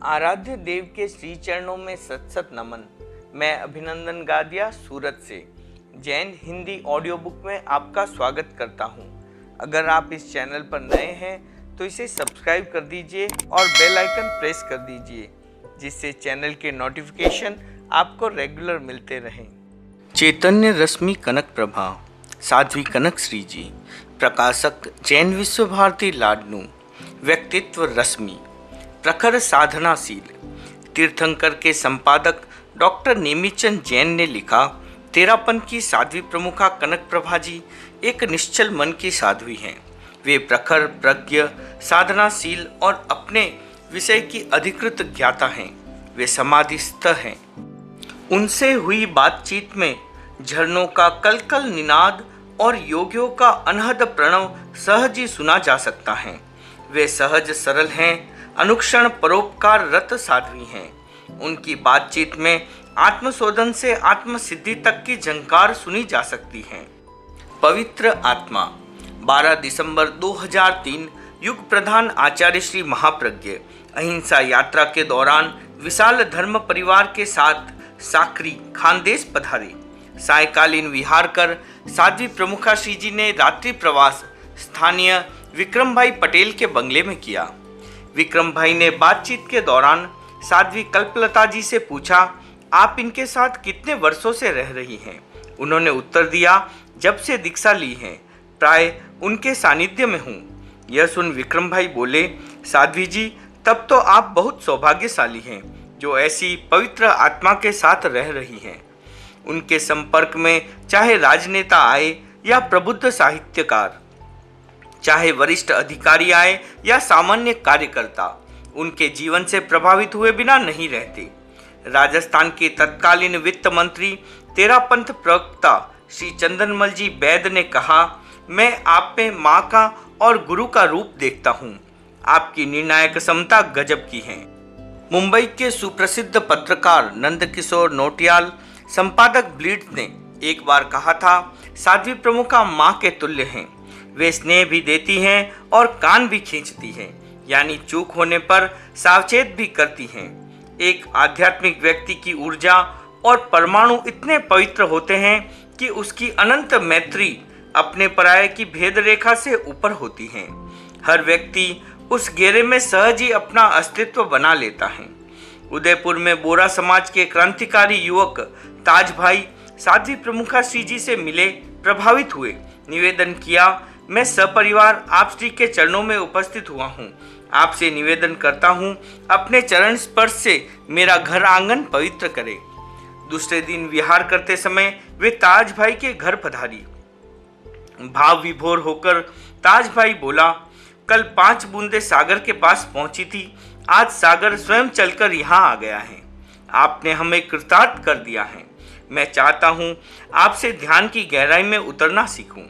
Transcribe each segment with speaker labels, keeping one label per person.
Speaker 1: आराध्य देव के श्री चरणों में सत सत नमन। मैं अभिनंदन गादिया सूरत से जैन हिंदी ऑडियो बुक में आपका स्वागत करता हूं। अगर आप इस चैनल पर नए हैं तो इसे सब्सक्राइब कर दीजिए और बेल आइकन प्रेस कर दीजिए, जिससे चैनल के नोटिफिकेशन आपको रेगुलर मिलते रहें। चैतन्य रश्मि कनक प्रभा, साध्वी कनक श्री जी, प्रकाशक जैन विश्व भारती लाडनू, व्यक्तित्व रश्मि, प्रखर साधनाशील। तीर्थंकर के संपादक डॉक्टर नेमिचंद जैन ने लिखा, तेरापन की साध्वी प्रमुखा कनक प्रभा जी एक निश्चल मन की साध्वी हैं। वे प्रखर, प्रज्ञ, साधनाशील और अपने विषय की अधिकृत ज्ञाता हैं। वे समाधिस्थ हैं। उनसे हुई बातचीत में झरनों का कलकल निनाद और योगियों का अनहद प्रणव सहज ही सुना जा सकता है। वे सहज सरल हैं, अनुक्षण परोपकार रत साध्वी हैं। उनकी बातचीत में आत्मशोधन से आत्मसिद्धि तक की झंकार सुनी जा सकती है। पवित्र आत्मा। 12 दिसंबर 2003 युग प्रधान आचार्य श्री महाप्रज्ञ अहिंसा यात्रा के दौरान विशाल धर्म परिवार के साथ साकरी खानदेश पधारे। सायकालीन विहार कर साध्वी प्रमुखा श्री जी ने रात्रि प्रवास स्थानीय विक्रम भाई पटेल के बंगले में किया। विक्रम भाई ने बातचीत के दौरान साध्वी कल्पलता जी से पूछा, आप इनके साथ कितने वर्षों से रह रही हैं? उन्होंने उत्तर दिया, जब से दीक्षा ली है, प्राय उनके सानिध्य में हूँ। यह सुन विक्रम भाई बोले, साध्वी जी, तब तो आप बहुत सौभाग्यशाली हैं जो ऐसी पवित्र आत्मा के साथ रह रही हैं। उनके संपर्क में चाहे राजनेता आए या प्रबुद्ध साहित्यकार, चाहे वरिष्ठ अधिकारी आए या सामान्य कार्यकर्ता, उनके जीवन से प्रभावित हुए बिना नहीं रहते। राजस्थान के तत्कालीन वित्त मंत्री तेरापंथ प्रवक्ता श्री चंदनमल जी बैद ने कहा, मैं आप में माँ का और गुरु का रूप देखता हूँ। आपकी निर्णायक क्षमता गजब की है। मुंबई के सुप्रसिद्ध पत्रकार नंदकिशोर नोटियाल, संपादक ब्लिट्ज ने एक बार कहा था, साध्वी प्रमुखा माँ के तुल्य हैं। वे स्नेह भी देती हैं और कान भी खींचती हैं, यानी चूक होने पर सावचेत भी करती हैं। एक आध्यात्मिक व्यक्ति की ऊर्जा और परमाणु इतने पवित्र होते हैं कि उसकी अनंत मैत्री अपने पराये की भेद रेखा से ऊपर होती हैं। हर व्यक्ति उस घेरे में सहज ही अपना अस्तित्व बना लेता है। उदयपुर में बोरा समाज के क्रांतिकारी युवक ताज भाई साध्वी प्रमुखा श्री जी से मिले, प्रभावित हुए। निवेदन किया, मैं सपरिवार आप श्री के चरणों में उपस्थित हुआ हूँ। आपसे निवेदन करता हूँ, अपने चरण स्पर्श से मेरा घर आंगन पवित्र करें। दूसरे दिन विहार करते समय वे ताज भाई के घर पधारी। भाव विभोर होकर ताज भाई बोला, कल 5 बूंदे सागर के पास पहुंची थी, आज सागर स्वयं चलकर यहाँ आ गया है। आपने हमें कृतार्थ कर दिया है। मैं चाहता हूँ आपसे ध्यान की गहराई में उतरना सीखूं।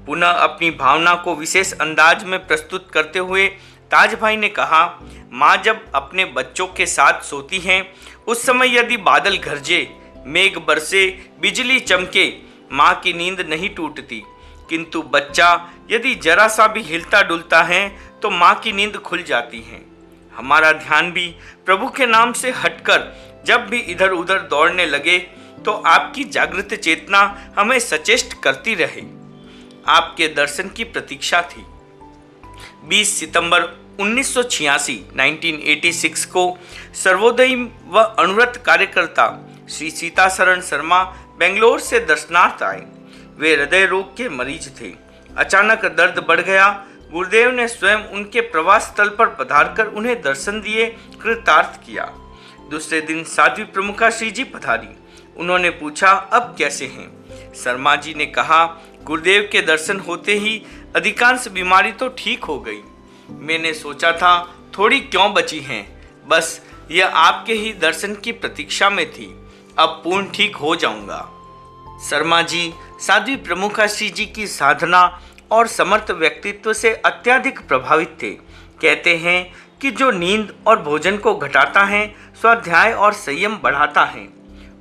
Speaker 1: पुनः अपनी भावना को विशेष अंदाज में प्रस्तुत करते हुए ताज भाई ने कहा, माँ जब अपने बच्चों के साथ सोती हैं, उस समय यदि बादल गरजे, मेघ बरसे, बिजली चमके, माँ की नींद नहीं टूटती, किंतु बच्चा यदि जरा सा भी हिलता डुलता है तो माँ की नींद खुल जाती है। हमारा ध्यान भी प्रभु के नाम से हटकर जब भी इधर उधर दौड़ने लगे तो आपकी जागृत चेतना हमें सचेष्ट करती रहे। आपके दर्शन की प्रतीक्षा थी। 20 सितंबर 1986 को सर्वोदयी व अनुव्रत कार्यकर्ता श्री सीताशरण शर्मा बेंगलोर से दर्शनार्थ आए। वे हृदय रोग के मरीज थे। अचानक दर्द बढ़ गया। गुरुदेव ने स्वयं उनके प्रवास स्थल पर पधारकर उन्हें दर्शन दिए, कृतार्थ किया। दूसरे दिन साध्वी प्रमुखा श्री जी पधारी। उन्होंने पूछा, अब कैसे हैं? शर्मा जी ने कहा, गुरुदेव के दर्शन होते ही अधिकांश बीमारी तो ठीक हो गई। मैंने सोचा था थोड़ी क्यों बची हैं, बस यह आपके ही दर्शन की प्रतीक्षा में थी। अब पूर्ण ठीक हो जाऊंगा। शर्मा जी साध्वी प्रमुखा श्री जी की साधना और समर्थ व्यक्तित्व से अत्यधिक प्रभावित थे। कहते हैं कि जो नींद और भोजन को घटाता है, स्वाध्याय और संयम बढ़ाता है,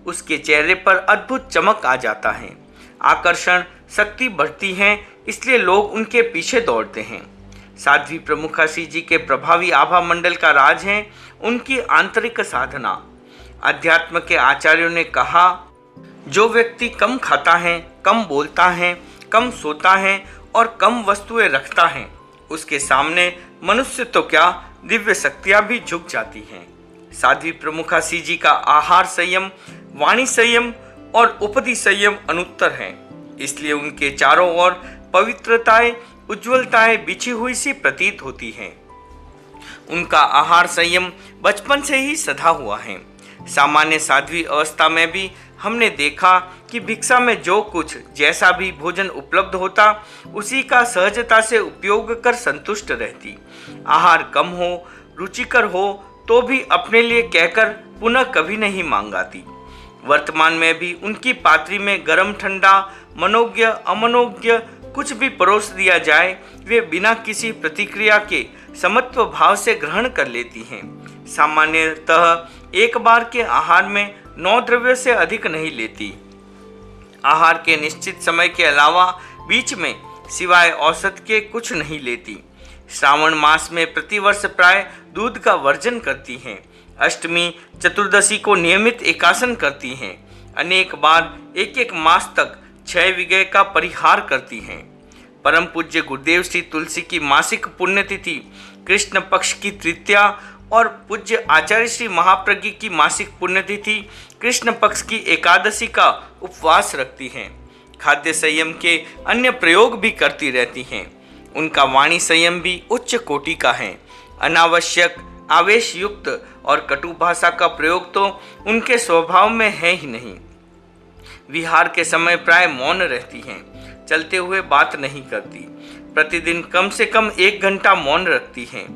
Speaker 1: उसके चेहरे पर अद्भुत चमक आ जाता है। आकर्षण शक्ति बढ़ती है, इसलिए लोग उनके पीछे दौड़ते हैं। साध्वी प्रमुखा श्री जी के प्रभावी आभा मंडल का राज है उनकी आंतरिक साधना। अध्यात्म के आचार्यों ने कहा, जो व्यक्ति कम खाता है, कम बोलता है, कम सोता है और कम वस्तुएं रखता है, उसके सामने मनुष्य तो क्या दिव्य शक्तियां भी झुक जाती हैं। साध्वी प्रमुखा श्री जी का आहार संयम, वाणी संयम और उपदि संयम अनुत्तर है, इसलिए उनके चारों ओर पवित्रताएं, उज्ज्वलताएं बिछी हुई सी प्रतीत होती हैं। उनका आहार संयम बचपन से ही सधा हुआ है। सामान्य साध्वी अवस्था में भी हमने देखा कि भिक्षा में जो कुछ जैसा भी भोजन उपलब्ध होता उसी का सहजता से उपयोग कर संतुष्ट रहती। आहार कम हो, रुचिकर हो तो भी अपने लिए कहकर पुनः कभी नहीं मांगाती। वर्तमान में भी उनकी पात्री में गरम ठंडा, मनोज्ञ अमनोज्ञ कुछ भी परोस दिया जाए, वे बिना किसी प्रतिक्रिया के समत्व भाव से ग्रहण कर लेती हैं। सामान्यतः एक बार के आहार में 9 द्रव्य से अधिक नहीं लेती। आहार के निश्चित समय के अलावा बीच में सिवाय औसत के कुछ नहीं लेती। श्रावण मास में प्रतिवर्ष प्राय दूध का वर्जन करती हैं। अष्टमी चतुर्दशी को नियमित एकासन करती हैं। अनेक बार एक मास तक 6 विगय का परिहार करती हैं। परम पूज्य गुरुदेव श्री तुलसी की मासिक पुण्यतिथि, कृष्ण पक्ष की तृतीया और पूज्य आचार्य श्री महाप्रज्ञ की मासिक पुण्यतिथि कृष्ण पक्ष की एकादशी का उपवास रखती हैं। खाद्य संयम के अन्य प्रयोग भी करती रहती हैं। उनका वाणी संयम भी उच्च कोटि का है। अनावश्यक, आवेश युक्त और कटु भाषा का प्रयोग तो उनके स्वभाव में है ही नहीं। विहार के समय प्राय मौन रहती हैं, चलते हुए बात नहीं करती। प्रतिदिन कम से कम 1 घंटा मौन रखती हैं।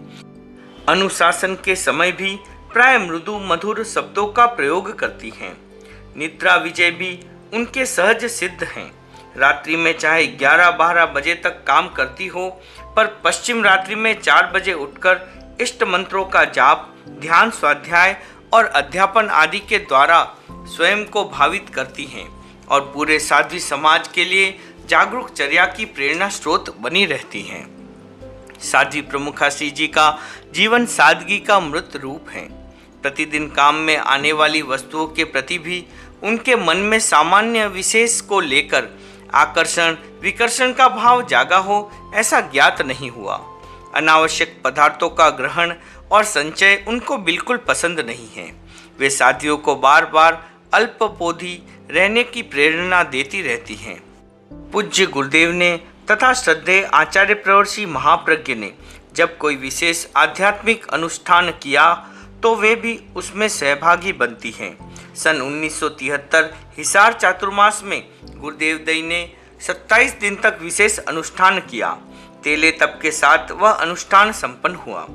Speaker 1: अनुशासन के समय भी प्राय मृदु मधुर शब्दों का प्रयोग करती हैं। निद्रा विजय भी उनके सहज सिद्ध हैं। रात्रि में चाहे 11-12 बजे तक काम करती हो, पर पश्चिम रात्रि में 4 बजे उठकर इष्ट मंत्रों का जाप, ध्यान, स्वाध्याय और अध्यापन आदि के द्वारा स्वयं को भावित करती हैं और पूरे साध्वी समाज के लिए जागरूक चर्या की प्रेरणा स्रोत बनी रहती हैं। साध्वी प्रमुखा श्री जी का जीवन सादगी का मृत रूप है। प्रतिदिन काम में आने वाली वस्तुओं के प्रति भी उनके मन में सामान्य विशेष को लेकर आकर्षण विकर्षण का भाव जागा हो, ऐसा ज्ञात नहीं हुआ। अनावश्यक पदार्थों का ग्रहण और संचय उनको बिल्कुल पसंद नहीं है। वे साथियों को बार बार अल्पपोधी रहने की प्रेरणा देती रहती हैं। पूज्य गुरुदेव ने तथा श्रद्धेय आचार्य प्रवर श्री महाप्रज्ञ ने जब कोई विशेष आध्यात्मिक अनुष्ठान किया तो वे भी उसमें सहभागी बनती हैं। सन 1973 हिसार चातुर्मास में गुरुदेव दई ने 27 दिन तक विशेष अनुष्ठान किया। तेले तप के साथ वह अनुष्ठान संपन्न हुआ।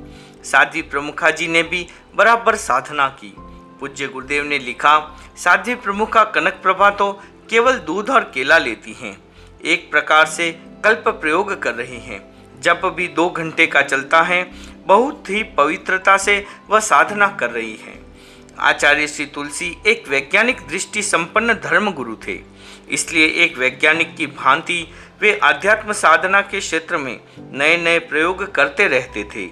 Speaker 1: साध्वी प्रमुखा जी ने भी बराबर साधना की। पूज्य गुरुदेव ने लिखा, साध्वी प्रमुखा कनक प्रभा तो केवल दूध और केला लेती हैं, एक प्रकार से कल्प प्रयोग कर रही हैं। जब भी 2 घंटे का चलता है, बहुत ही पवित्रता से वह साधना कर रही हैं। आचार्य श्री तुलसी एक वैज्ञानिक दृष्टि संपन्न धर्म गुरु थे, इसलिए एक वैज्ञानिक की भांति वे आध्यात्म साधना के क्षेत्र में नए नए प्रयोग करते रहते थे।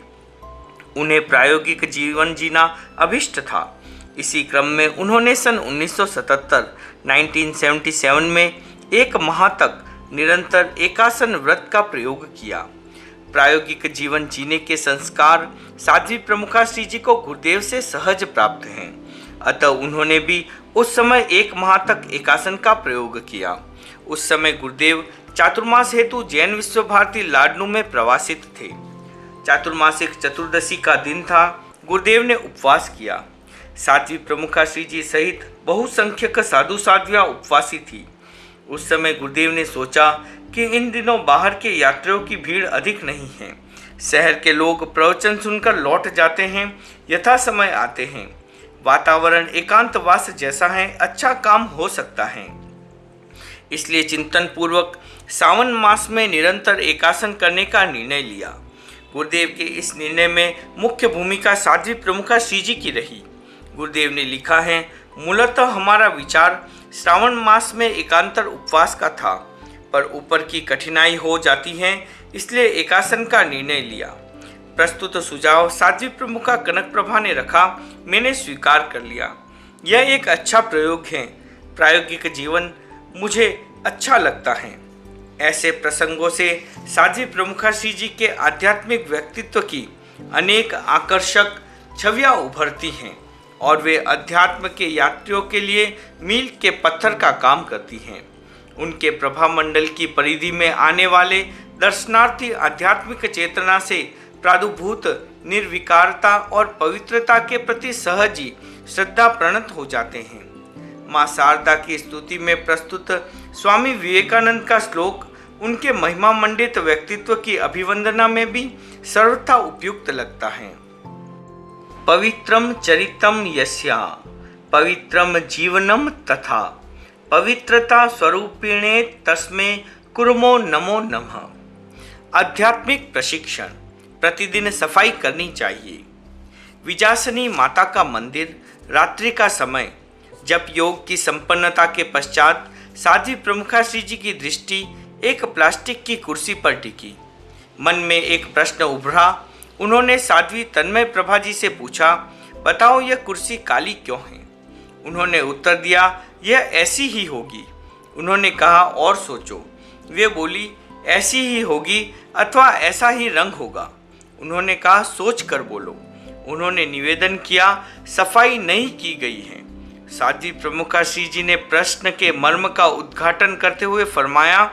Speaker 1: उन्हें प्रायोगिक जीवन जीना अभिष्ट था। इसी क्रम में उन्होंने सन 1977 में 1 माह तक निरंतर एकासन व्रत का प्रयोग किया। प्रायोगिक जीवन जीने के संस्कार साध्वी प्रमुखा श्री जी को गुरुदेव से सहज प्राप्त हैं, अतः उन्होंने भी उस समय 1 माह तक एकासन का प्रयोग किया। उस समय गुरुदेव चातुर्मास हेतु जैन विश्व भारती लाडनू में प्रवासित थे। चातुर्मासिक चतुर्दशी का दिन था। गुरुदेव ने उपवास किया। साध्वी प्रमुखा श्री जी सहित बहुसंख्यक साधु साध्वियां उपवासी थी। उस समय गुरुदेव ने सोचा कि इन दिनों बाहर के यात्रियों की भीड़ अधिक नहीं है। शहर के लोग प्रवचन सुनकर लौट जाते हैं, यथा समय आते हैं। वातावरण एकांतवास जैसा है, अच्छा काम हो सकता है। इसलिए चिंतन पूर्वक सावन मास में निरंतर एकासन करने का निर्णय लिया। गुरुदेव के इस निर्णय में मुख्य भूमिका साध्वी प्रमुखा श्री जी की रही। गुरुदेव ने लिखा है, मूलतः हमारा विचार श्रावण मास में एकांतर उपवास का था, पर ऊपर की कठिनाई हो जाती है, इसलिए एकासन का निर्णय लिया। प्रस्तुत सुझाव साध्वी प्रमुखा कनकप्रभा ने रखा, मैंने स्वीकार कर लिया। यह एक अच्छा प्रयोग है। प्रायोगिक जीवन मुझे अच्छा लगता है। ऐसे प्रसंगों से साध्वी प्रमुखा श्री जी के आध्यात्मिक व्यक्तित्व की अनेक आकर्षक छवियां उभरती हैं और वे अध्यात्म के यात्रियों के लिए मील के पत्थर का काम करती हैं। उनके प्रभा मंडल की परिधि में आने वाले दर्शनार्थी आध्यात्मिक चेतना से प्रादुर्भूत निर्विकारता और पवित्रता के प्रति सहज ही श्रद्धा प्रणत हो जाते हैं। मां शारदा की स्तुति में प्रस्तुत स्वामी विवेकानंद का श्लोक उनके महिमा मंडित व्यक्तित्व की अभिवंदना में भी सर्वथा उपयुक्त लगता है। पवित्रम चरितम यस्या पवित्रम जीवनम तथा पवित्रता स्वरूपिणे तस्मै कुर्मो नमो नमः। आध्यात्मिक प्रशिक्षण। प्रतिदिन सफाई करनी चाहिए। विजासनी माता का मंदिर, रात्रि का समय। जब योग की संपन्नता के पश्चात साध्वी प्रमुखा श्री जी की दृष्टि एक प्लास्टिक की कुर्सी पर टिकी। मन में एक प्रश्न उभरा। उन्होंने साध्वी तन्मय प्रभा जी से पूछा, बताओ यह कुर्सी काली क्यों है? उन्होंने उत्तर दिया, यह ऐसी ही होगी। उन्होंने कहा, और सोचो। वे बोली, ऐसी ही होगी अथवा ऐसा ही रंग होगा। उन्होंने कहा, सोच कर बोलो। उन्होंने निवेदन किया, सफाई नहीं की गई है। साध्वी प्रमुखा श्री जी ने प्रश्न के मर्म का उद्घाटन करते हुए फरमाया,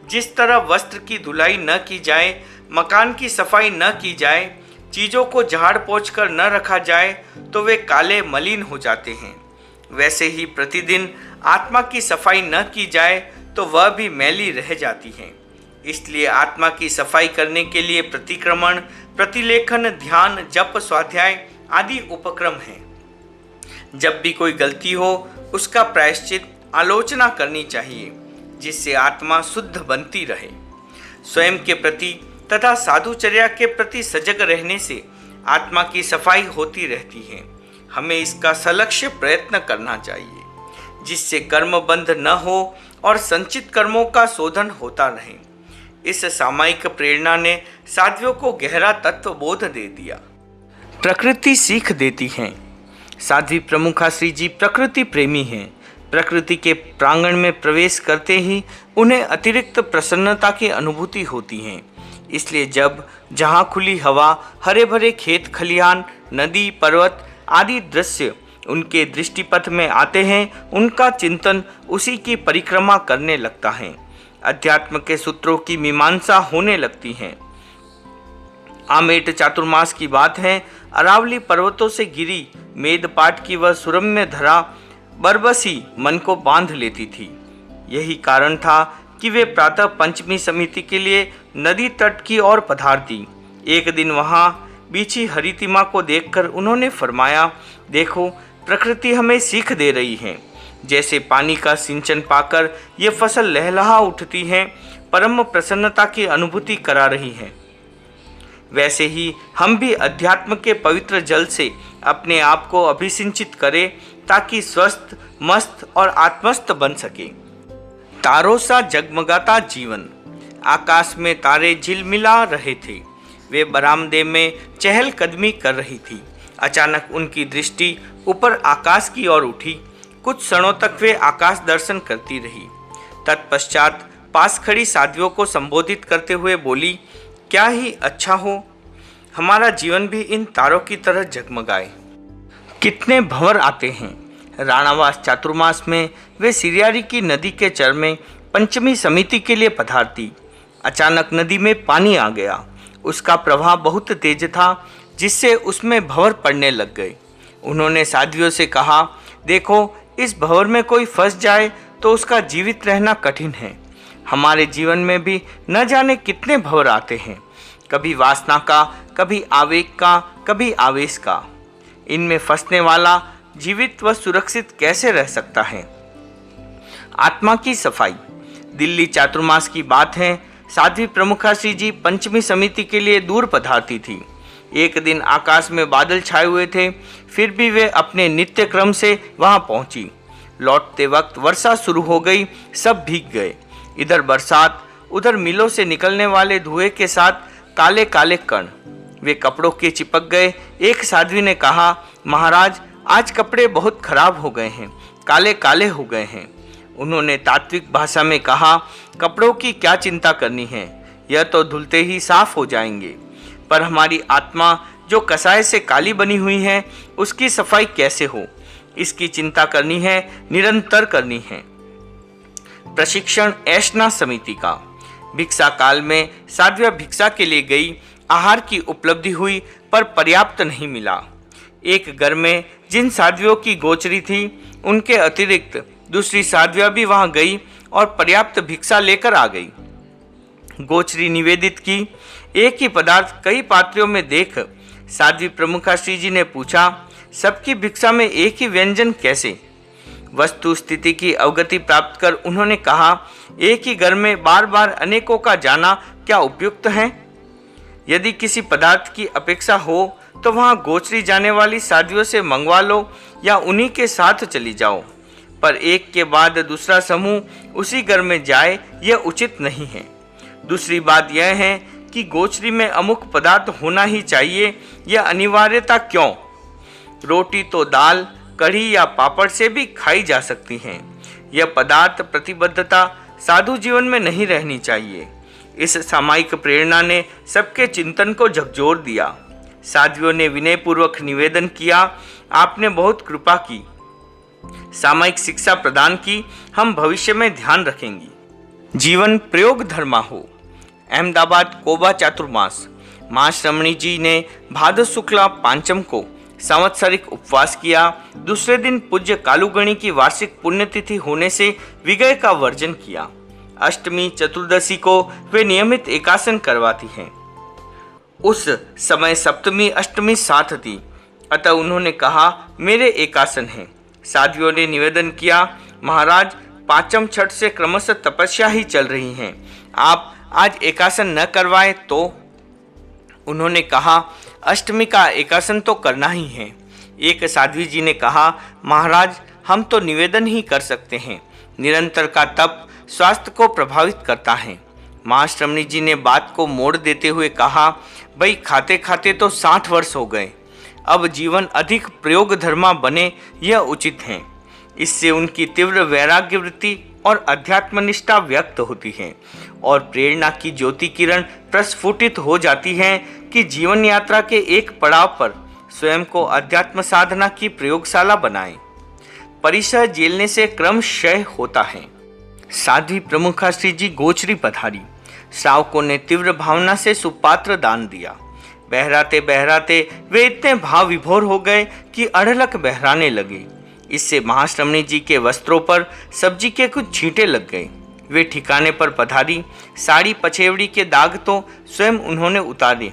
Speaker 1: जिस तरह वस्त्र की धुलाई न की जाए, मकान की सफाई न की जाए, चीज़ों को झाड़ पोंछ कर न रखा जाए तो वे काले मलिन हो जाते हैं, वैसे ही प्रतिदिन आत्मा की सफाई न की जाए तो वह भी मैली रह जाती है। इसलिए आत्मा की सफाई करने के लिए प्रतिक्रमण, प्रतिलेखन, ध्यान, जप, स्वाध्याय आदि उपक्रम हैं। जब भी कोई गलती हो उसका प्रायश्चित, आलोचना करनी चाहिए, जिससे आत्मा शुद्ध बनती रहे। स्वयं के प्रति तथा साधुचर्या के प्रति सजग रहने से आत्मा की सफाई होती रहती है। हमें इसका सलक्ष्य प्रयत्न करना चाहिए, जिससे कर्म बंध न हो और संचित कर्मों का शोधन होता रहे। इस सामायिक प्रेरणा ने साध्वियों को गहरा तत्व बोध दे दिया। प्रकृति सीख देती है। साध्वी प्रमुखा श्री जी प्रकृति प्रेमी हैं। प्रकृति के प्रांगण में प्रवेश करते ही उन्हें अतिरिक्त प्रसन्नता की अनुभूति होती है। इसलिए जब जहाँ खुली हवा, हरे भरे खेत खलिहान, नदी, पर्वत आदि दृश्य उनके दृष्टिपथ में आते हैं, उनका चिंतन उसी की परिक्रमा करने लगता है। अध्यात्म के सूत्रों की मीमांसा होने लगती है। आमेट चातुर्मास की बात है। अरावली पर्वतों से गिरी मेदपाट की वह सुरम्य धरा बरबसी मन को बांध लेती थी। यही कारण था कि वे प्रातः पंचमी समिति के लिए नदी तट की ओर पधारती। एक दिन वहां बीछी हरितिमा को देखकर उन्होंने फरमाया, देखो प्रकृति हमें सीख दे रही है। जैसे पानी का सिंचन पाकर ये फसल लहलहा उठती है, परम प्रसन्नता की अनुभूति करा रही है, वैसे ही हम भी अध्यात्म के पवित्र जल से अपने आप को अभिसिंचित करें, ताकि स्वस्थ, मस्त और आत्मस्थ बन सके। तारों सा जगमगाता जीवन। आकाश में तारे झिलमिला रहे थे। वे बरामदे में चहलकदमी कर रही थी। अचानक उनकी दृष्टि ऊपर आकाश की ओर उठी। कुछ क्षणों तक वे आकाश दर्शन करती रही। तत्पश्चात पास खड़ी साध्वियों को संबोधित करते हुए बोली, क्या ही अच्छा हो हमारा जीवन भी इन तारों की तरह जगमगाए। कितने भंवर आते हैं। राणावास चातुर्मास में वे सिरियारी की नदी के चर में पंचमी समिति के लिए पधारती। अचानक नदी में पानी आ गया। उसका प्रवाह बहुत तेज था, जिससे उसमें भंवर पड़ने लग गए। उन्होंने साध्वियों से कहा, देखो इस भंवर में कोई फंस जाए तो उसका जीवित रहना कठिन है। हमारे जीवन में भी न जाने कितने भंवर आते हैं, कभी वासना का, कभी आवेग का, कभी आवेश का। इनमें फंसने वाला जीवित व सुरक्षित कैसे रह सकता है? आत्मा की सफाई। दिल्ली चातुर्मास की बात है। साध्वी प्रमुखा श्री जी पंचमी समिति के लिए दूर पधारती थी। एक दिन आकाश में बादल छाए हुए थे, फिर भी वे अपने नित्य क्रम से वहां पहुंची। लौटते वक्त वर्षा शुरू हो गई, सब भीग गए। इधर बरसात, उधर मिलों से निकलने वाले धुएं के साथ काले काले कण, वे कपड़ों के चिपक गए। एक साध्वी ने कहा, महाराज आज कपड़े बहुत खराब हो गए हैं, काले काले हो गए हैं। उन्होंने तात्विक भाषा में कहा, कपड़ों की क्या चिंता करनी है, यह तो धुलते ही साफ हो जाएंगे, पर हमारी आत्मा जो कसाय से काली बनी हुई है उसकी सफाई कैसे हो, इसकी चिंता करनी है, निरंतर करनी है। प्रशिक्षण ऐशना समिति का। भिक्षा काल में साध्वियाँ भिक्षा के लिए गई, आहार की उपलब्धि हुई पर पर्याप्त नहीं मिला। एक घर में जिन साध्वियों की गोचरी थी उनके अतिरिक्त दूसरी साध्वियाँ भी वहां गई और पर्याप्त भिक्षा लेकर आ गई। गोचरी निवेदित की। एक ही पदार्थ कई पात्रों में देख साध्वी प्रमुखा श्री जी ने पूछा, सबकी भिक्षा में एक ही व्यंजन कैसे? वस्तु स्थिति की अवगति प्राप्त कर उन्होंने कहा, एक ही घर में बार बार अनेकों का जाना क्या उपयुक्त है? यदि किसी पदार्थ की अपेक्षा हो तो वहां गोचरी जाने वाली साध्वियों से मंगवा लो या उन्हीं के साथ चली जाओ, पर एक के बाद दूसरा समूह उसी घर में जाए यह उचित नहीं है। दूसरी बात यह है कि गोचरी में अमुक पदार्थ होना ही चाहिए, यह अनिवार्यता क्यों? रोटी तो दाल, कढ़ी या पापड़ से भी खाई जा सकती हैं। यह पदार्थ प्रतिबद्धता साधु जीवन में नहीं रहनी चाहिए। इस सामायिक प्रेरणा ने सबके चिंतन को झकझोर दिया। साध्वियों ने विनयपूर्वक निवेदन किया, आपने बहुत कृपा की, सामायिक शिक्षा प्रदान की, हम भविष्य में ध्यान रखेंगी। जीवन प्रयोग धर्मा हो। अहमदाबाद कोबा चातुर्मास। मां श्रमणी जी ने भाद्र शुक्ला पांचम को संवत्सरिक उपवास किया। दूसरे दिन पूज्य कालुगणी की वार्षिक पुण्यतिथि होने से विगय का वर्जन किया। अष्टमी चतुर्दशी को वे नियमित एकासन करवाती हैं। उस समय सप्तमी अष्टमी साथ थी, अतः उन्होंने कहा, मेरे एकासन हैं। साध्वियों ने निवेदन किया, महाराज पांचम छठ से क्रमशः तपस्या ही चल रही हैं, आप आज एकासन न करवाएं तो? उन्होंने कहा, अष्टमी का एकासन तो करना ही है। एक साध्वी जी ने कहा, महाराज हम तो निवेदन ही कर सकते हैं, निरंतर का तप स्वास्थ्य को प्रभावित करता है। मां श्रमणी जी ने बात को मोड़ देते हुए कहा, भाई खाते खाते तो 60 वर्ष हो गए, अब जीवन अधिक प्रयोग धर्मा बने यह उचित है। इससे उनकी तीव्र वैराग्य वृत्ति और अध्यात्मनिष्ठा व्यक्त होती है और प्रेरणा की ज्योति किरण प्रस्फुटित हो जाती है कि जीवन यात्रा के एक पड़ाव पर स्वयं को अध्यात्म साधना की प्रयोगशाला बनाएं। परिसर जेलने से क्रम क्षय होता है। साध्वी प्रमुखा श्री जी गोचरी पधारी। श्रावकों ने तीव्र भावना से सुपात्र दान दिया। बहराते बहराते वे इतने भाव विभोर हो गए कि अढ़लक बहराने लगे। इससे महाश्रमणी जी के वस्त्रों पर सब्जी के कुछ छींटे लग गए। वे ठिकाने पर पधारी। साड़ी पछेवड़ी के दाग तो स्वयं उन्होंने उतारे।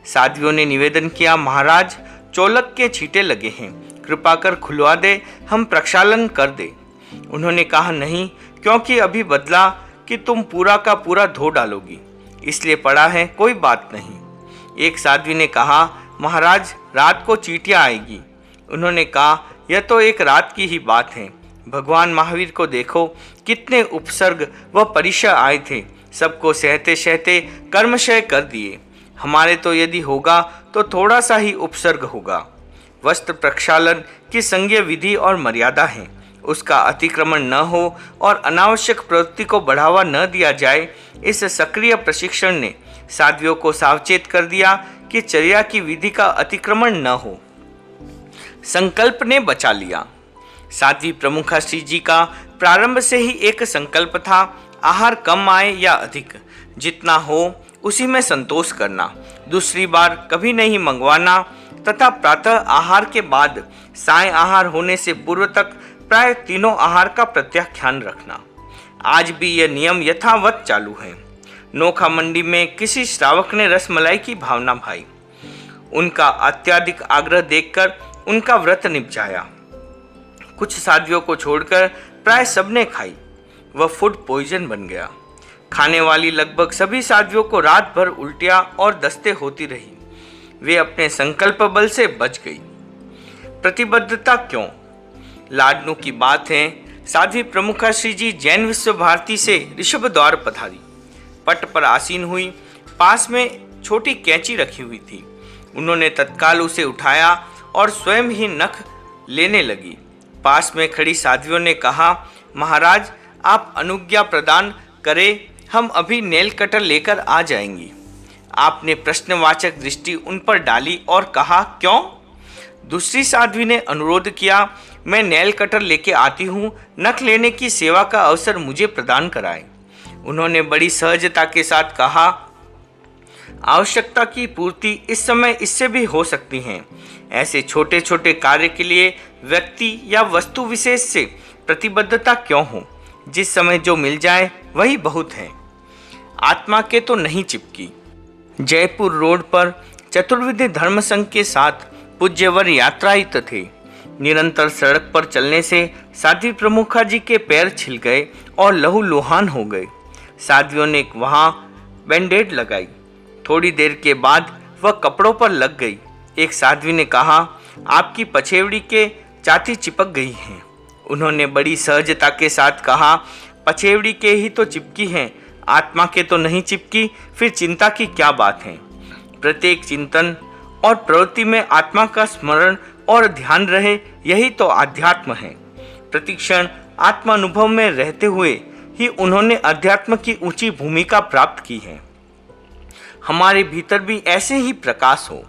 Speaker 1: साध्वियों ने निवेदन किया, महाराज चोलक के छींटे लगे हैं, कृपा कर खुलवा दे, हम प्रक्षालन कर दे। उन्होंने कहा, नहीं, क्योंकि अभी बदला कि तुम पूरा का पूरा धो डालोगी, इसलिए पड़ा है, कोई बात नहीं। एक साध्वी ने कहा, महाराज रात को चींटियां आएगी। उन्होंने कहा, यह तो एक रात की ही बात है, भगवान महावीर को देखो, कितने उपसर्ग व परिचय आए थे, सबको सहते सहते कर्मशय कर दिए। हमारे तो यदि होगा तो थोड़ा सा ही उपसर्ग होगा। वस्त्र प्रक्षालन की संज्ञेय विधि और मर्यादा है, उसका अतिक्रमण न हो और अनावश्यक प्रवृत्ति को बढ़ावा न दिया जाए। इस सक्रिय प्रशिक्षण ने साध्वियों को सावचेत कर दिया कि चर्या की विधि का अतिक्रमण न हो। संकल्प ने बचा लिया। साध्वी प्रमुखा श्री जी का प्रारंभ से ही एक संकल्प था, आहार कम आए या अधिक, जितना हो उसी में संतोष करना, दूसरी बार कभी नहीं मंगवाना तथा प्रातः आहार के बाद साय आहार होने से पूर्व तक प्राय तीनों आहार का प्रत्याख्यान रखना। आज भी यह नियम यथावत चालू है। नोखा मंडी में किसी श्रावक ने रसमलाई की भावना भाई। उनका अत्यधिक आग्रह देखकर उनका व्रत निपजाया। कुछ साध्वियों को छोड़कर प्राय सबने खाई। वह फूड पॉइजन बन गया। खाने वाली लगभग सभी साध्वियों को रात भर उल्टियां और दस्ते होती रही। वे अपने संकल्प बल से बच गई। प्रतिबद्धता क्यों? लाडनू की बात है, साध्वी प्रमुखा श्री जी जैन विश्व भारती से ऋषभ द्वार पधारी। पट पर आसीन हुई। पास में छोटी कैंची रखी हुई थी। उन्होंने तत्काल उसे उठाया और स्वयं ही नख लेने लगी। पास में खड़ी साध्वियों ने कहा, महाराज आप अनुज्ञा प्रदान करें, हम अभी नेल कटर लेकर आ जाएंगी। आपने प्रश्नवाचक दृष्टि उन पर डाली और कहा, क्यों? दूसरी साध्वी ने अनुरोध किया, मैं नेल कटर लेके आती हूँ, नख लेने की सेवा का अवसर मुझे प्रदान कराएं। उन्होंने बड़ी सहजता के साथ कहा, आवश्यकता की पूर्ति इस समय इससे भी हो सकती हैं। ऐसे छोटे छोटे कार्य के लिए व्यक्ति या वस्तु विशेष से प्रतिबद्धता क्यों हो? जिस समय जो मिल जाए वही बहुत है। आत्मा के तो नहीं चिपकी। जयपुर रोड पर चतुर्विध धर्म संघ के साथ पूज्यवर यात्रायुक्त थे। निरंतर सड़क पर चलने से साध्वी प्रमुखा जी के पैर छिल गए और लहूलुहान हो गए। साध्वियों ने वहां बैंडेड लगाई। थोड़ी देर के बाद वह कपड़ों पर लग गई। एक साध्वी ने कहा, आपकी पछेवड़ी के चाटी चिपक गई हैं। उन्होंने बड़ी सहजता के साथ कहा, पछेवड़ी के ही तो चिपकी हैं, आत्मा के तो नहीं चिपकी, फिर चिंता की क्या बात है। प्रत्येक चिंतन और प्रवृत्ति में आत्मा का स्मरण और ध्यान रहे, यही तो आध्यात्म है। प्रतिक्षण आत्मानुभव में रहते हुए ही उन्होंने अध्यात्म की ऊंची भूमिका प्राप्त की है। हमारे भीतर भी ऐसे ही प्रकाश हो।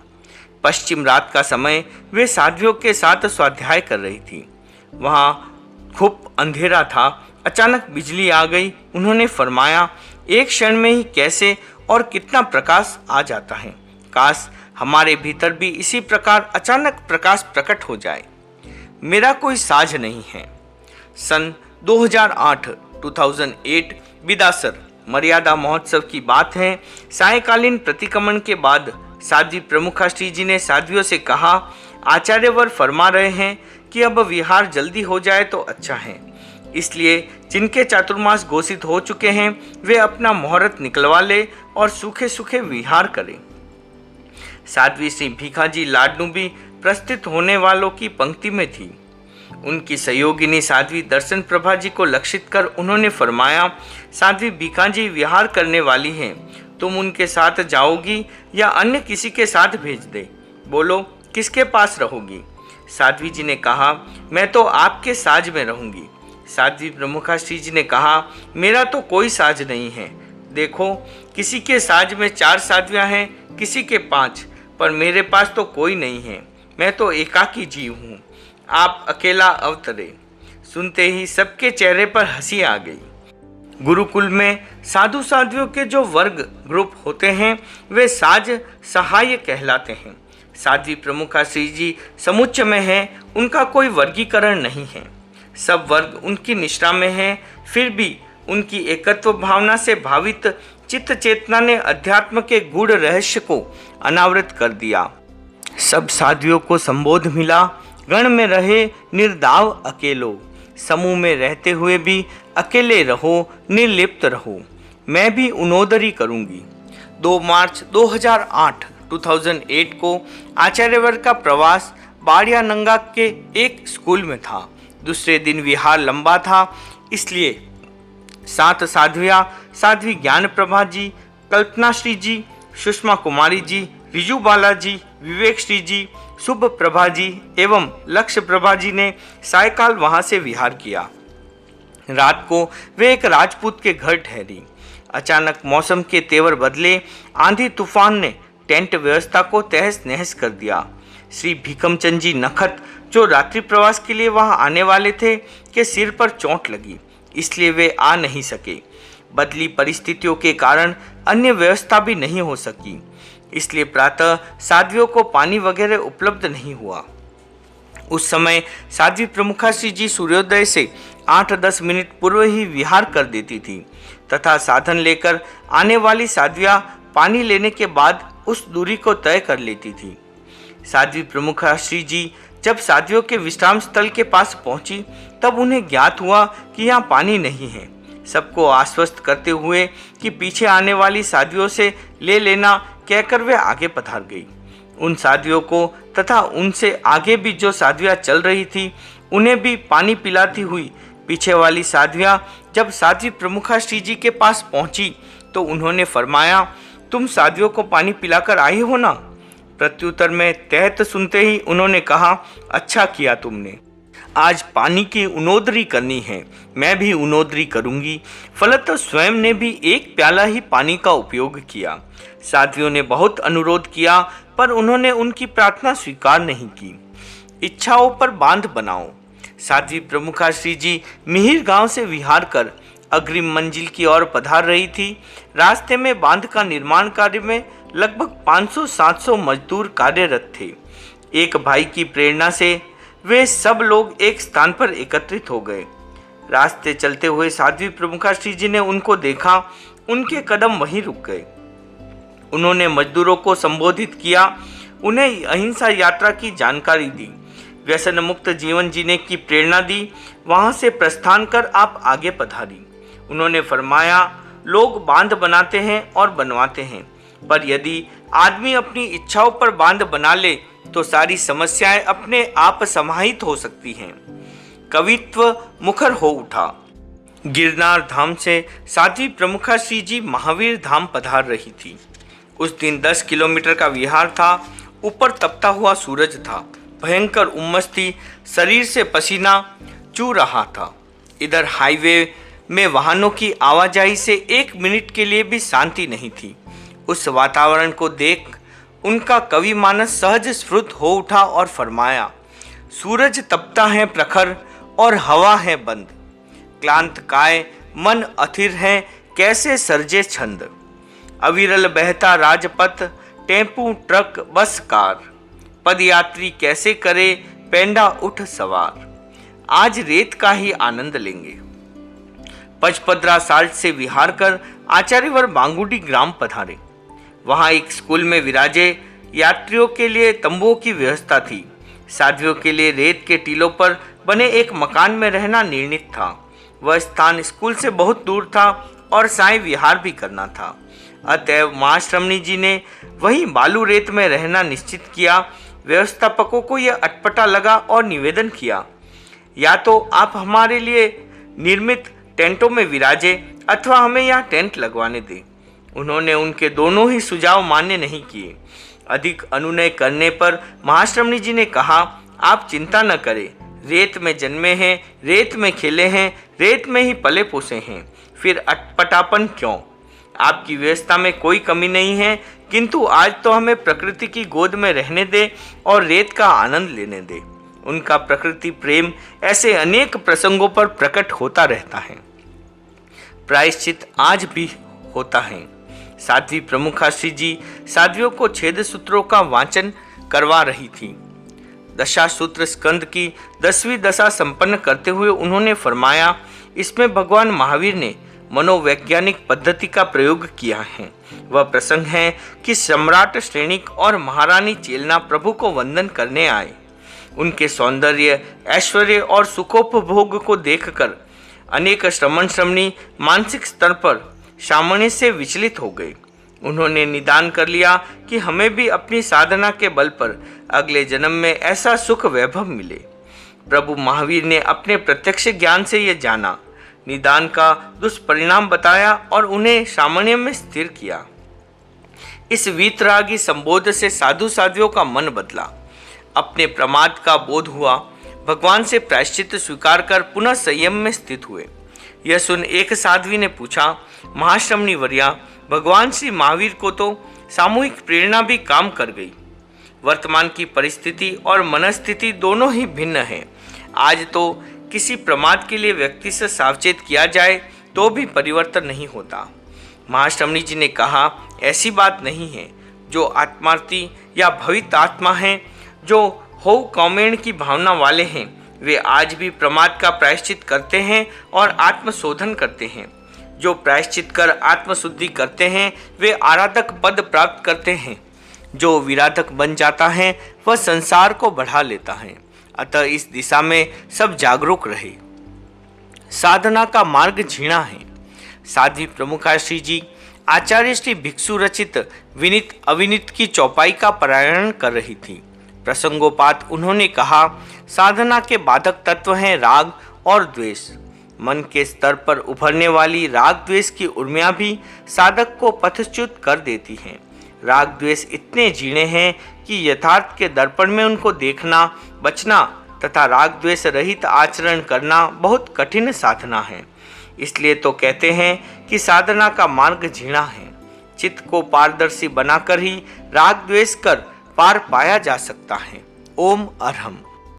Speaker 1: पश्चिम रात का समय वे साध्वियों के साथ स्वाध्याय कर रही थी। वहाँ खूब अंधेरा था। अचानक बिजली आ गई। उन्होंने फरमाया, एक क्षण में ही कैसे और कितना प्रकाश आ जाता है। काश हमारे भीतर भी इसी प्रकार अचानक प्रकाश प्रकट हो जाए। मेरा कोई साझ नहीं है। सन 2008 विदासर मर्यादा महोत्सव की बात है। सायंकालीन प्रतिक्रमण के बाद साध्वी प्रमुखा श्री जी ने साध्वियों से कहा, आचार्यवर फरमा रहे हैं कि अब विहार जल्दी हो जाए तो अच्छा है, इसलिए जिनके चातुर्मास घोषित हो चुके हैं वे अपना मुहूर्त निकलवा ले और सूखे सूखे विहार करें। साध्वी श्री भीखाजी लाडनू भी प्रस्तुत होने वालों की पंक्ति में थी। उनकी सहयोगिनी साध्वी दर्शन प्रभा जी को लक्षित कर उन्होंने फरमाया, साध्वी भीखाजी विहार करने वाली हैं, तुम उनके साथ जाओगी या अन्य किसी के साथ भेज दे? बोलो किसके पास रहोगी? साध्वी जी ने कहा, मैं तो आपके साज में रहूंगी। साध्वी प्रमुखा श्री जी ने कहा, मेरा तो कोई साज नहीं है। देखो किसी के साज में 4 साध्वियां हैं, किसी के 5, पर मेरे पास तो कोई नहीं है। मैं तो एकाकी जीव हूँ, आप अकेला अवतरे। सुनते ही सबके चेहरे पर हंसी आ गई। गुरुकुल में साधु साध्वियों के जो वर्ग ग्रुप होते हैं वे साज सहाय कहलाते हैं। साध्वी प्रमुखा श्री जी समुच्च में है, उनका कोई वर्गीकरण नहीं है। सब वर्ग उनकी निष्ठा में है। फिर भी उनकी एकत्व भावना से भावित चित्त चेतना ने अध्यात्म के गूढ़ रहस्य को अनावृत कर दिया। सब साध्वियों को संबोध मिला, गण में रहे निर्दाव अकेलो, समूह में रहते हुए भी अकेले रहो, निर्लिप्त रहो, मैं भी उनोदरी करूंगी। 2 मार्च 2008 को आचार्यवर का प्रवास बाड़िया नंगा के एक स्कूल में था। दूसरे दिन विहार लंबा था, इसलिए 7 साध्वियाँ साध्वी ज्ञान प्रभा जी, कल्पना श्री जी, सुषमा कुमारी जी, रिजू बाला जी, विवेक श्री जी, शुभ प्रभा जी एवं लक्ष्य प्रभा जी ने सायकाल वहां से विहार किया। रात को वे एक राजपूत के घर ठहरी। अचानक मौसम के तेवर बदले। आंधी तूफान ने टेंट व्यवस्था को तहस नहस कर दिया। श्री भीकमचंद जी नखत जो रात्रि प्रवास के लिए वहां आने वाले थे के सिर पर चोट लगी, इसलिए वे आ नहीं सके। बदली परिस्थितियों के कारण अन्य व्यवस्था भी नहीं हो सकी, इसलिए प्रातः साध्वियों को पानी वगैरह उपलब्ध नहीं हुआ। उस समय साध्वी प्रमुखा श्री जी सूर्योदय से 8-10 मिनट पूर्व ही विहार कर देती थी तथा साधन लेकर आने वाली साध्वियाँ पानी लेने के बाद उस दूरी को तय कर लेती थी। साध्वी प्रमुखा श्री जी जब साध्वियों के विश्राम स्थल के पास पहुंची तब उन्हें ज्ञात हुआ कि यहाँ पानी नहीं है। सबको आश्वस्त करते हुए कि पीछे आने वाली साध्वियों से ले लेना कहकर वे आगे पधार गई। उन साध्वियों को तथा उनसे आगे भी जो साध्वियाँ चल रही थी उन्हें भी पानी पिलाती हुई पीछे वाली साध्वियाँ जब साध्वी प्रमुखा श्री जी के पास पहुंची तो उन्होंने फरमाया, तुम साध्वियों को पानी पिलाकर आई हो ना? प्रत्युत्तर में तहत सुनते ही उन्होंने कहा, अच्छा किया तुमने। आज पानी की उनोदरी करनी है, मैं भी उनोदरी करूंगी। फलतः स्वयं ने भी एक प्याला ही पानी का उपयोग किया। साध्वियों ने बहुत अनुरोध किया पर उन्होंने उनकी प्रार्थना स्वीकार नहीं की। इच्छाओं पर बांध बनाओ। साध्वी प्रमुखा श्री जी मिहिर गांव से विहार कर अग्रिम मंजिल की ओर पधार रही थी। रास्ते में बांध का निर्माण कार्य में लगभग 500-700 मजदूर कार्यरत थे। एक भाई की प्रेरणा से वे सब लोग एक स्थान पर एकत्रित हो गए। रास्ते चलते हुए साध्वी प्रमुखा श्री जी ने उनको देखा, उनके कदम वहीं रुक गए। उन्होंने मजदूरों को संबोधित किया, उन्हें अहिंसा यात्रा की जानकारी दी, व्यसन मुक्त जीवन जीने की प्रेरणा दी। वहां से प्रस्थान कर आप आगे पधारी। उन्होंने फरमाया, लोग बांध बनाते हैं और बनवाते हैं, पर यदि आदमी अपनी इच्छाओं पर बांध बना ले तो सारी समस्याएं अपने आप समाहित हो सकती हैं। कवित्व मुखर हो उठा। गिरनार धाम से साध्वी प्रमुखा श्री जी महावीर धाम पधार रही थी। उस दिन 10 किलोमीटर का विहार था। ऊपर तपता हुआ सूरज था। भयंकर उमस थी। शरीर से पसीना चू रहा था। इधर हाईवे में वाहनों की आवाजाही से 1 मिनट के लिए भी शांति नहीं थी। उस वातावरण को देख उनका कवि मानस सहज स्फुट हो उठा और फरमाया, सूरज तपता है प्रखर और हवा है बंद। क्लांत काय मन अथिर है, कैसे सरजे छंद। अविरल बहता राजपथ, टेम्पू ट्रक बस कार। पदयात्री कैसे करे, पेंडा उठ सवार। आज रेत का ही आनंद लेंगे। पचपदरा साल्ट से विहार कर आचार्यवर बांगुडी ग्राम पधारे। वहां एक स्कूल में विराजे। यात्रियों के लिए तंबुओं की व्यवस्था थी। साध्वियों के लिए रेत के टीलों पर बने एक मकान में रहना निर्णित था। वह स्थान स्कूल से बहुत दूर था और साय विहार भी करना था। अतएव महाश्रमणी जी ने वहीं बालू रेत में रहना निश्चित किया। व्यवस्थापकों को यह अटपटा लगा और निवेदन किया, या तो आप हमारे लिए निर्मित टेंटों में विराजे अथवा हमें यहाँ टेंट लगवाने दें। उन्होंने उनके दोनों ही सुझाव मान्य नहीं किए। अधिक अनुनय करने पर महाश्रमणी जी ने कहा, आप चिंता न करें, रेत में जन्मे हैं, रेत में खेले हैं, रेत में ही पले पोसे हैं, फिर अटपटापन क्यों। आपकी व्यवस्था में कोई कमी नहीं है, किंतु आज तो हमें प्रकृति की गोद में रहने दे और रेत का आनंद लेने दे। उनका प्रकृति प्रेम ऐसे अनेक प्रसंगों पर प्रकट होता रहता है। प्रायश्चित आज भी होता है। साध्वी प्रमुखा श्री जी साध्वियों को छेद सूत्रों का वाचन करवा रही थी। दशा सूत्र स्कंद की 10वीं दशा संपन्न करते हुए उन्होंने फरमाया, इसमें भगवान महावीर ने मनोवैज्ञानिक पद्धति का प्रयोग किया है। वह प्रसंग है कि सम्राट श्रेणिक और महारानी चेलना प्रभु को वंदन करने आए। उनके सौंदर्य, ऐश्वर्य और सुखोपभोग को देखकर अनेक श्रमण श्रमणी मानसिक स्तर पर सामान्य से विचलित हो गए। उन्होंने निदान कर लिया कि हमें भी अपनी साधना के बल पर अगले जन्म में ऐसा सुख वैभव मिले। प्रभु महावीर ने अपने प्रत्यक्ष ज्ञान से यह जाना, निदान का दुष्परिणाम बताया और उन्हें सामान्य में स्थिर किया। इस वीतरागी संबोध से साधु साध्वियों का मन बदला। अपने प्रमाद का बोध हुआ। भगवान से प्रायश्चित स्वीकार कर पुनः संयम में स्थित हुए। यह सुन एक साध्वी ने पूछा, महाश्रमणी वर्या, भगवान श्री महावीर को तो सामूहिक प्रेरणा भी काम कर गई। वर्तमान की परिस्थिति और मनस्थिति दोनों ही भिन्न हैं। आज तो किसी प्रमाद के लिए व्यक्ति से सावचेत किया जाए तो भी परिवर्तन नहीं होता। महाश्रमणी जी ने कहा, ऐसी बात नहीं है। जो आत्मार्थी या भवित आत्मा हैं, जो हो कौमेण की भावना वाले हैं, वे आज भी प्रमाद का प्रायश्चित करते हैं और आत्मशोधन करते हैं। जो प्रायश्चित कर आत्मशुद्धि करते हैं वे आराधक पद प्राप्त करते हैं। जो विराधक बन जाता है वह संसार को बढ़ा लेता है। अतः इस दिशा में सब जागरूक रहे। साधना का मार्ग झीणा है। साध्वी प्रमुखा श्री जी आचार्य श्री भिक्षु रचित विनित अविनित की चौपाई का पारायण कर रही थी। प्रसंगोपात उन्होंने कहा, साधना के बाधक तत्व हैं राग और द्वेष। मन के स्तर पर उभरने वाली राग द्वेष की उर्मियां भी साधक को पथच्युत कर देती हैं। राग द्वेष इतने जीर्ण हैं कि यथार्थ के दर्पण में उनको देखना, बचना तथा राग द्वेष रहित आचरण करना बहुत कठिन साधना है। इसलिए तो कहते हैं कि साधना का मार्ग जीर्ण है। चित्त को पारदर्शी बनाकर ही राग द्वेष कर पार पाया जा सकता है। ओम अरहम।